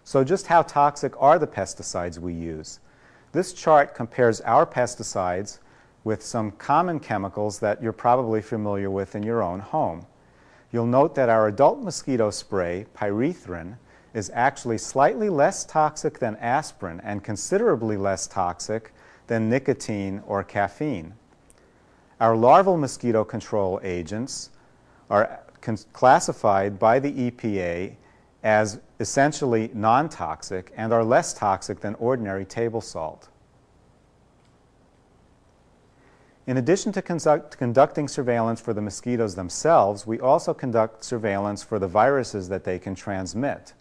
So just how toxic are the pesticides we use? This chart compares our pesticides with some common chemicals that you're probably familiar with in your own home. You'll note that our adult mosquito spray, pyrethrin, is actually slightly less toxic than aspirin and considerably less toxic than nicotine or caffeine. Our larval mosquito control agents are classified by the EPA as essentially non-toxic and are less toxic than ordinary table salt. In addition to conducting surveillance for the mosquitoes themselves, we also conduct surveillance for the viruses that they can transmit.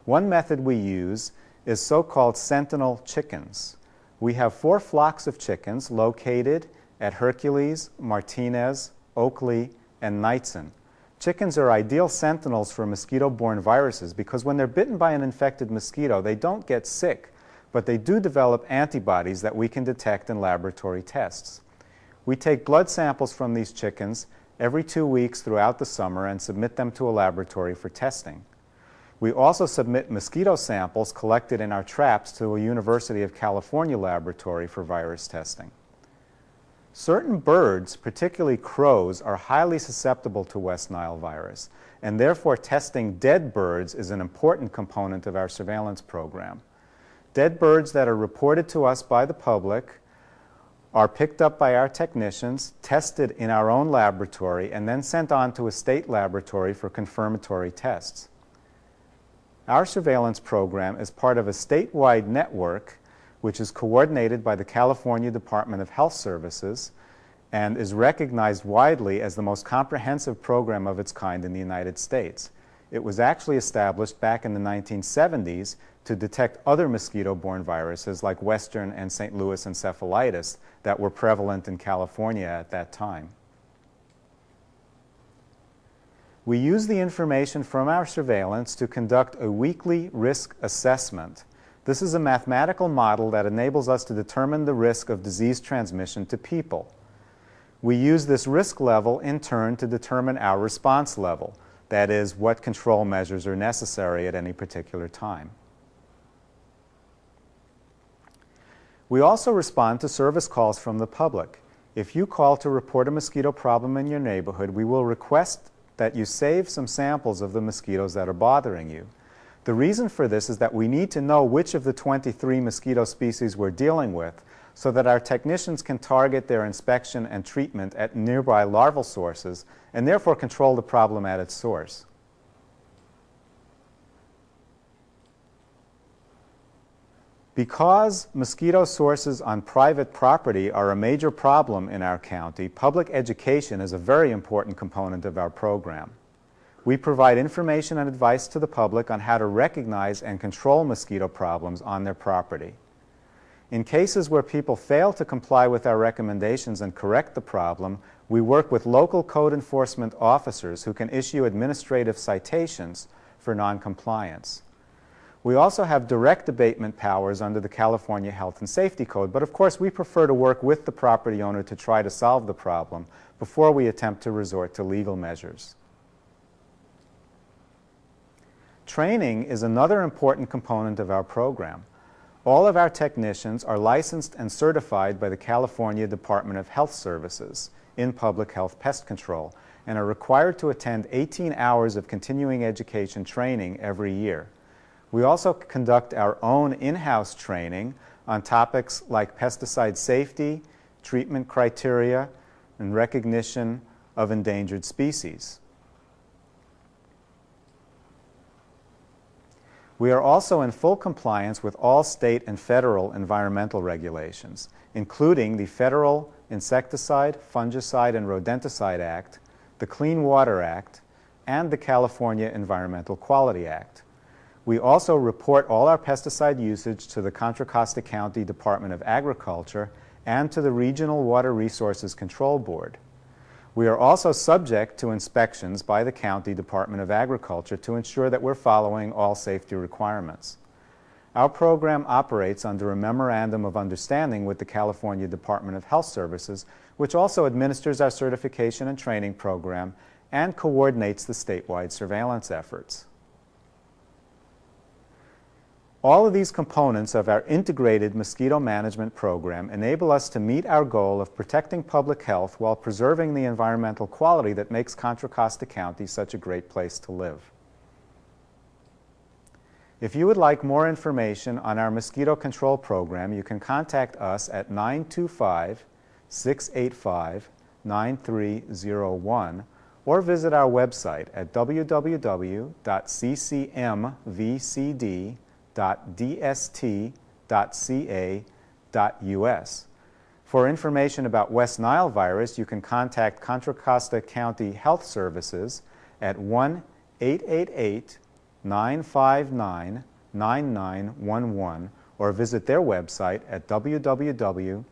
One method we use is so-called sentinel chickens. We have 4 flocks of chickens located at Hercules, Martinez, Oakley, and Knightson. Chickens are ideal sentinels for mosquito-borne viruses because when they're bitten by an infected mosquito, they don't get sick, but they do develop antibodies that we can detect in laboratory tests. We take blood samples from these chickens every 2 weeks throughout the summer and submit them to a laboratory for testing. We also submit mosquito samples collected in our traps to a University of California laboratory for virus testing. Certain birds, particularly crows, are highly susceptible to West Nile virus, and therefore testing dead birds is an important component of our surveillance program. Dead birds that are reported to us by the public are picked up by our technicians, tested in our own laboratory, and then sent on to a state laboratory for confirmatory tests. Our surveillance program is part of a statewide network which is coordinated by the California Department of Health Services and is recognized widely as the most comprehensive program of its kind in the United States. It was actually established back in the 1970s to detect other mosquito-borne viruses like Western and St. Louis encephalitis that were prevalent in California at that time. We use the information from our surveillance to conduct a weekly risk assessment. This is a mathematical model that enables us to determine the risk of disease transmission to people. We use this risk level in turn to determine our response level, that is, what control measures are necessary at any particular time. We also respond to service calls from the public. If you call to report a mosquito problem in your neighborhood, we will request that you save some samples of the mosquitoes that are bothering you. The reason for this is that we need to know which of the 23 mosquito species we're dealing with so that our technicians can target their inspection and treatment at nearby larval sources and therefore control the problem at its source. Because mosquito sources on private property are a major problem in our county, public education is a very important component of our program. We provide information and advice to the public on how to recognize and control mosquito problems on their property. In cases where people fail to comply with our recommendations and correct the problem, we work with local code enforcement officers who can issue administrative citations for noncompliance. We also have direct abatement powers under the California Health and Safety Code, but of course we prefer to work with the property owner to try to solve the problem before we attempt to resort to legal measures. Training is another important component of our program. All of our technicians are licensed and certified by the California Department of Health Services in public health pest control and are required to attend 18 hours of continuing education training every year. We also conduct our own in-house training on topics like pesticide safety, treatment criteria, and recognition of endangered species. We are also in full compliance with all state and federal environmental regulations, including the Federal Insecticide, Fungicide, and Rodenticide Act, the Clean Water Act, and the California Environmental Quality Act. We also report all our pesticide usage to the Contra Costa County Department of Agriculture and to the Regional Water Resources Control Board. We are also subject to inspections by the County Department of Agriculture to ensure that we're following all safety requirements. Our program operates under a Memorandum of Understanding with the California Department of Health Services, which also administers our certification and training program and coordinates the statewide surveillance efforts. All of these components of our integrated mosquito management program enable us to meet our goal of protecting public health while preserving the environmental quality that makes Contra Costa County such a great place to live. If you would like more information on our mosquito control program, you can contact us at 925-685-9301 or visit our website at www.ccmvcd.dst.ca.us. For information about West Nile virus, you can contact Contra Costa County Health Services at 1-888-959-9911 or visit their website at www.cchealth.org.